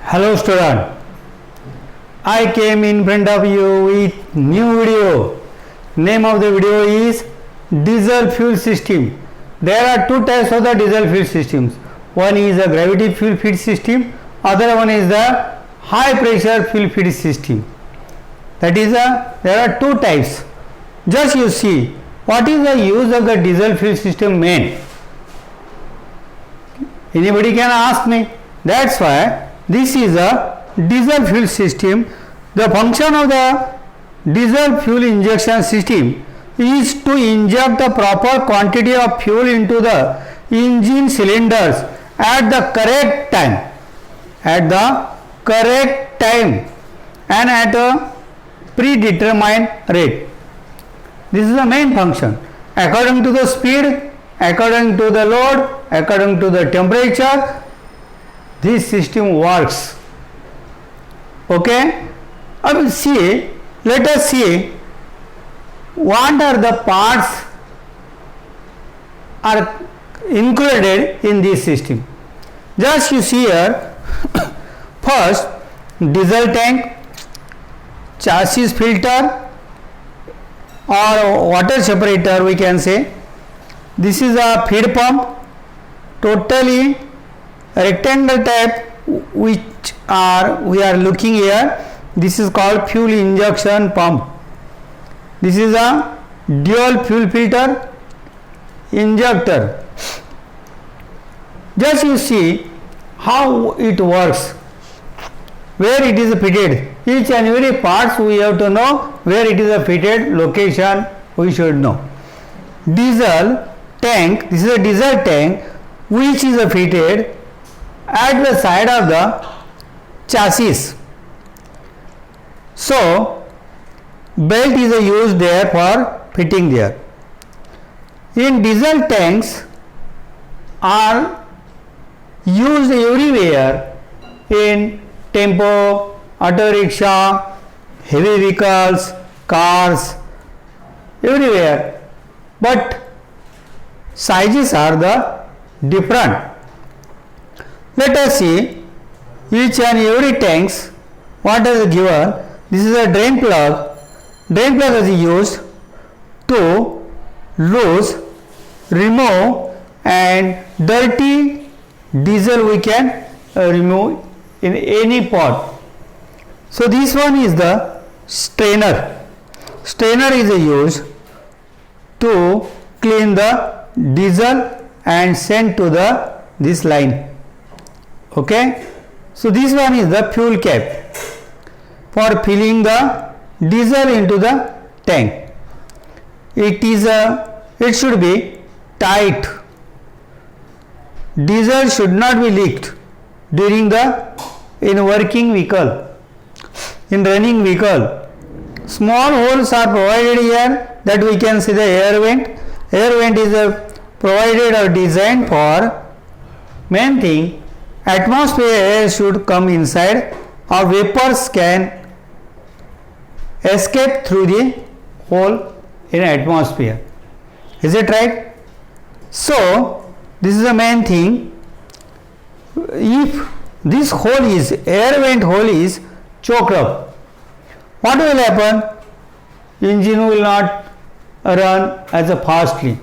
Hello student, I came in front of you with new video. Name of the video is diesel fuel system. There are two types of the diesel fuel systems. One is a gravity fuel feed system, other one is the high pressure fuel feed system. That is there are two types. Just you see what is the use of the diesel fuel system main. Anybody can ask me. That's why this is a diesel fuel system. The function of the diesel fuel injection system is to inject the proper quantity of fuel into the engine cylinders at the correct time. At the correct time and at a predetermined rate. This is the main function. According to the speed, according to the load, according to the temperature, this system works. Okay? Let us see what are the parts are included in this system. Just you see here, first diesel tank, chassis filter or water separator we can say. This is a feed pump, totally rectangle type which we are looking here. This is called fuel injection pump. This is a dual fuel filter injector. Just you see how it works, where it is fitted. Each and every parts we have to know where it is a fitted location we should know. Diesel tank, this is a diesel tank which is fitted at the side of the chassis. So belt is used there for fitting there. In diesel tanks are used everywhere in tempo, auto rickshaw, heavy vehicles, cars, everywhere. But sizes are the different. Let us see each and every tanks what is given. This is a drain plug. Drain plug is used to lose, remove and dirty diesel we can remove in any pot. So this one is the strainer. Strainer is used to clean the diesel and send to the this line. Okay. So this one is the fuel cap for filling the diesel into the tank. It should be tight. Diesel should not be leaked during in working vehicle, in running vehicle. Small holes are provided here that we can see the air vent. Air vent is provided or designed for main thing. Atmosphere air should come inside or vapors can escape through the hole in atmosphere. Is it right? So this is the main thing. If this hole is air vent hole is choked up, what will happen? Engine will not run as fastly.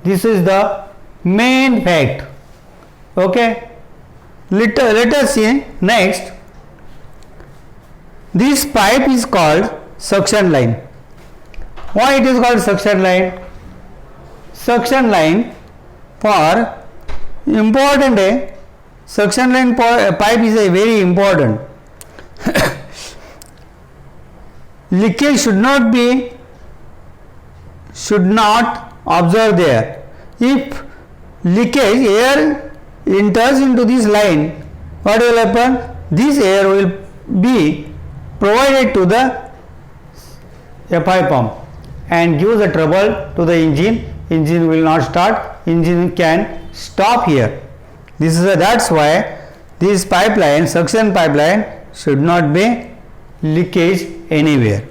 This is the main fact. Okay. Let us see next. This pipe is called suction line. Why it is called suction line? Suction line for important. Suction line pipe is a very important. Leakage should not observe there. If leakage air enters into this line, what will happen? This air will be provided to the FI pump and gives the trouble to the engine. Engine will not start. Engine can stop here. That's why this pipeline, suction pipeline, should not be leakage anywhere.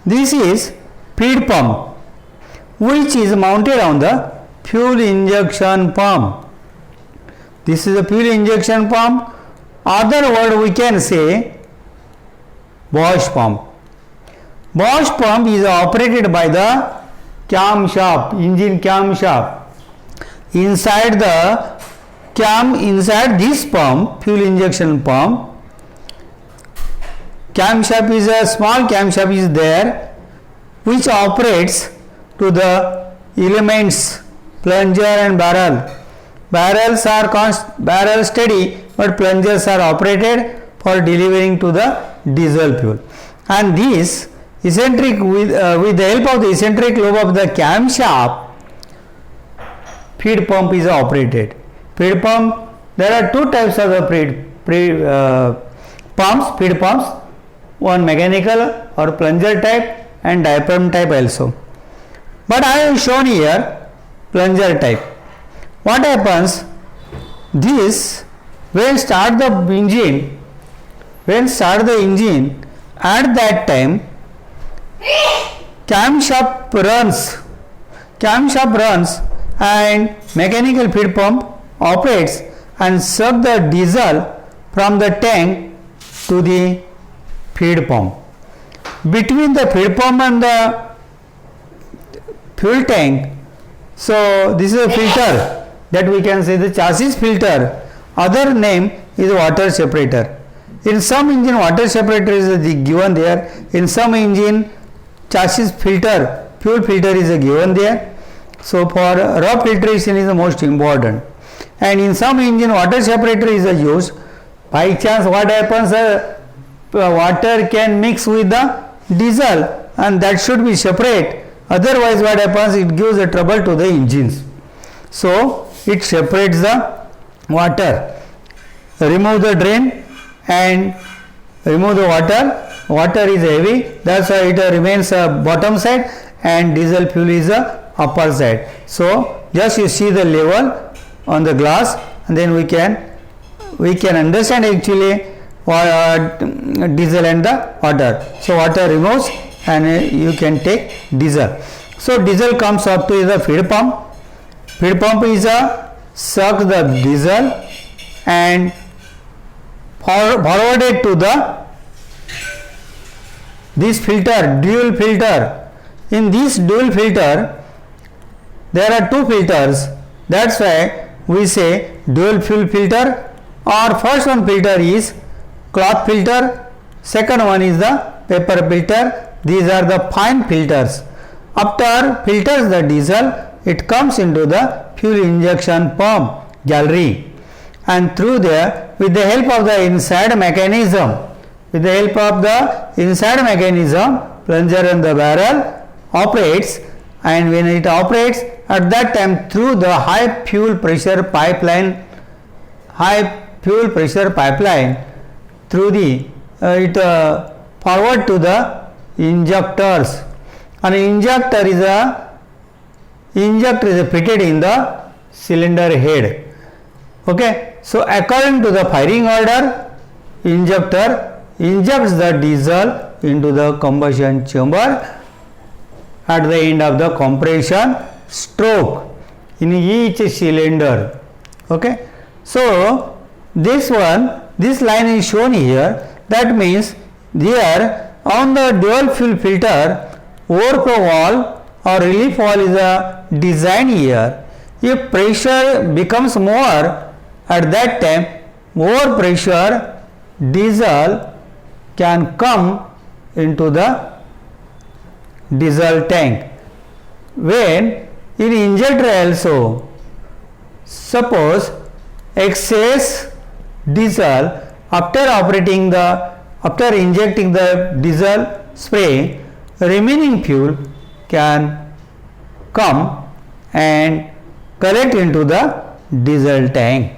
This is feed pump, which is mounted on the fuel injection pump. This is a fuel injection pump. Other word we can say wash pump. Wash pump is operated by the camshaft, engine camshaft. Inside this pump, fuel injection pump, camshaft is a small camshaft is there, which operates to the elements plunger and barrel. Barrels are steady, but plungers are operated for delivering to the diesel fuel. And this eccentric with the help of the eccentric lobe of the camshaft, feed pump is operated. Feed pump, there are two types of the feed pumps, one mechanical or plunger type and diaphragm type also. But I have shown here plunger type. What happens? This, when start the engine, at that time camshaft runs and mechanical feed pump operates and suck the diesel from the tank to the feed pump. Between the feed pump and the fuel tank, so this is a filter that we can say the chassis filter. Other name is water separator. In some engine water separator is given there. In some engine chassis filter, fuel filter is given there. So for rough filtration is the most important. And in some engine water separator is used. By chance what happens, water can mix with the diesel and that should be separate. Otherwise what happens, it gives a trouble to the engines. So it separates the water. Remove the drain and remove the water. Water is heavy, that's why it remains bottom side and diesel fuel is upper side. So just you see the level on the glass and then we can understand actually diesel and the water. So water removes and you can take diesel. So diesel comes up to the feed pump. Feed pump is suck the diesel and forwarded to this filter, dual filter. In this dual filter there are two filters, that's why we say dual fuel filter. Or first one filter is cloth filter, second one is the paper filter. These are the fine filters. After filters the diesel, it comes into the fuel injection pump gallery, and through there with the help of the inside mechanism, plunger and the barrel operates, and when it operates at that time through the high fuel pressure pipeline through the it forward to the injectors, and injector is fitted in the cylinder head. Okay, so according to the firing order, injector injects the diesel into the combustion chamber at the end of the compression stroke in each cylinder. Okay, so this line is shown here. That means there on the dual fuel filter, overflow valve or relief valve is designed here. If pressure becomes more, at that time more pressure diesel can come into the diesel tank. When in injector also, suppose excess diesel after injecting the diesel spray, remaining fuel can come and collect into the diesel tank.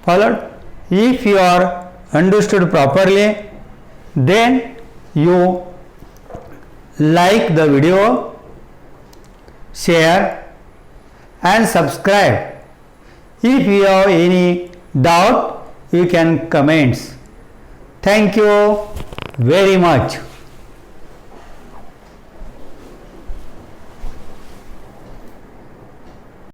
Followed? If you are understood properly, then you like the video, share and subscribe. If you have any doubt, you can comment. Thank you very much.